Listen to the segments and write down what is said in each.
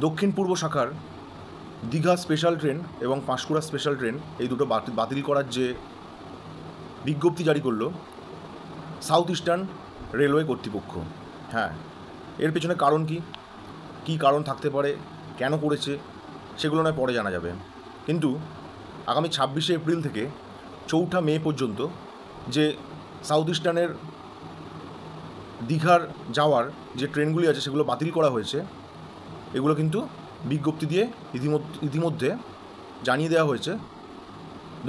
দক্ষিণ পূর্ব শাখার Digha special train এবং পাঁশকুড়া স্পেশাল ট্রেন এই দুটো বাতিল করার যে বিজ্ঞপ্তি জারি করলো সাউথ ইস্টার্ন রেলওয়ে কর্তৃপক্ষ। হ্যাঁ, এর পেছনে কারণ কী কারণ থাকতে পারে, কেন করেছে, সেগুলো নয় পরে জানা যাবে। কিন্তু আগামী 26শে এপ্রিল থেকে 4ঠা মে পর্যন্ত যে সাউথ ইস্টার্নের দীঘার যাওয়ার যে ট্রেনগুলি আছে সেগুলো বাতিল করা হয়েছে, এগুলো কিন্তু বিজ্ঞপ্তি দিয়ে ইতিমধ্যে জানিয়ে দেওয়া হয়েছে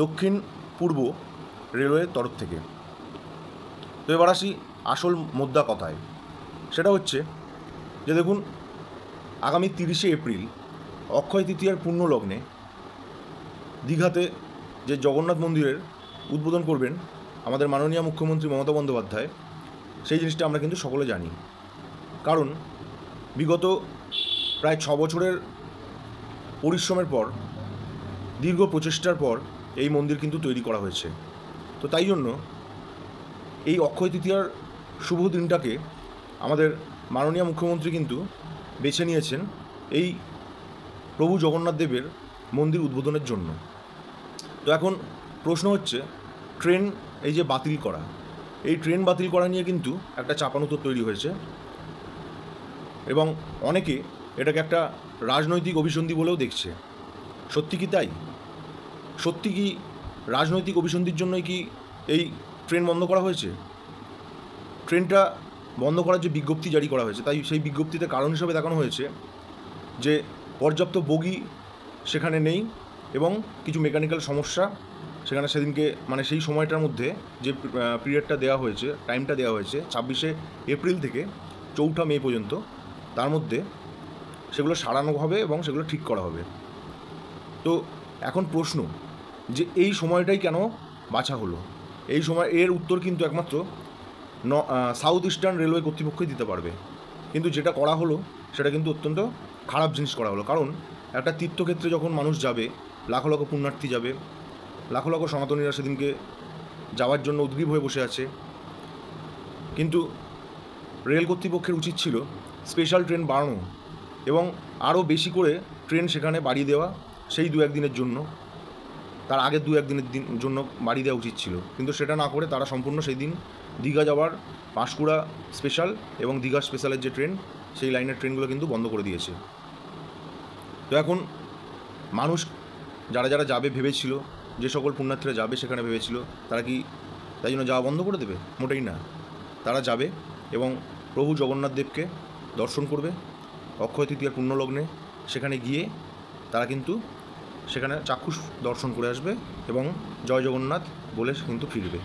দক্ষিণ পূর্ব রেলওয়ের তরফ থেকে। তো এবার আসি আসল মোদ্দা কথায়। সেটা হচ্ছে যে দেখুন, আগামী 30শে এপ্রিল অক্ষয় তৃতীয়ার পূর্ণ লগ্নে দীঘাতে যে জগন্নাথ মন্দিরের উদ্বোধন করবেন আমাদের মাননীয় মুখ্যমন্ত্রী মমতা বন্দ্যোপাধ্যায়, সেই জিনিসটা আমরা কিন্তু সকলে জানি। কারণ বিগত প্রায় 6 বছরের পরিশ্রমের পর, দীর্ঘ প্রচেষ্টার পর এই মন্দির কিন্তু তৈরি করা হয়েছে। তো তাই জন্য এই অক্ষয় তৃতীয়ার শুভ দিনটাকে আমাদের মাননীয় মুখ্যমন্ত্রী কিন্তু বেছে নিয়েছেন এই প্রভু জগন্নাথ দেবের মন্দির উদ্বোধনের জন্য। তো এখন প্রশ্ন হচ্ছে, ট্রেন এই যে বাতিল করা, এই ট্রেন বাতিল করা নিয়ে কিন্তু একটা চাপানুতর তৈরি হয়েছে এবং অনেকে এটাকে একটা রাজনৈতিক অভিসন্ধি বলেও দেখছে। সত্যি কি তাই? সত্যি কি রাজনৈতিক অভিসন্ধির জন্যই কি এই ট্রেন বন্ধ করা হয়েছে? ট্রেনটা বন্ধ করার যে বিজ্ঞপ্তি জারি করা হয়েছে, তাই সেই বিজ্ঞপ্তিতে কারণ হিসেবে দেখানো হয়েছে যে পর্যাপ্ত বগি সেখানে নেই এবং কিছু মেকানিক্যাল সমস্যা সেখানে সেদিনকে, মানে সেই সময়টার মধ্যে যে পিরিয়ডটা দেওয়া হয়েছে, টাইমটা দেওয়া হয়েছে 26শে এপ্রিল থেকে 4ঠা মে পর্যন্ত, তার মধ্যে সেগুলো সারানো হবে এবং সেগুলো ঠিক করা হবে। তো এখন প্রশ্ন যে এই সময়টাই কেন বাছা হলো? এই সময় এর উত্তর কিন্তু একমাত্র সাউথ ইস্টার্ন রেলওয়ে কর্তৃপক্ষই দিতে পারবে। কিন্তু যেটা করা হলো সেটা কিন্তু অত্যন্ত খারাপ জিনিস করা হলো। কারণ একটা তীর্থক্ষেত্রে যখন মানুষ যাবে, লাখো লাখো পুণ্যার্থী যাবে, লাখো লাখো সনাতনীরা সেদিনকে যাওয়ার জন্য উদ্গ্রীব হয়ে বসে আছে, কিন্তু রেল কর্তৃপক্ষের উচিত ছিল স্পেশাল ট্রেন বাড়ানো এবং আরও বেশি করে ট্রেন সেখানে বাড়িয়ে দেওয়া, সেই 2-1 দিনের জন্য, তার আগের 2-1 দিনের জন্য বাড়িয়ে দেওয়া উচিত ছিল। কিন্তু সেটা না করে তারা সম্পূর্ণ সেই দিন দীঘা যাওয়ার পাঁশকুড়া স্পেশাল এবং দীঘা স্পেশালের যে ট্রেন, সেই লাইনের ট্রেনগুলো কিন্তু বন্ধ করে দিয়েছে। তো এখন মানুষ যারা যারা যাবে ভেবেছিল, যে সকল পুণ্যার্থীরা যাবে সেখানে ভেবেছিল, তারা কি তাই জন্য যাওয়া বন্ধ করে দেবে? মোটেই না। তারা যাবে এবং প্রভু জগন্নাথ দেবকে দর্শন করবে অক্ষয় তৃতীয়ার পুণ্যলগ্নে। সেখানে গিয়ে তারা কিন্তু সেখানে চাক্ষুষ দর্শন করে আসবে এবং জয় জগন্নাথ বলে কিন্তু ফিরবে।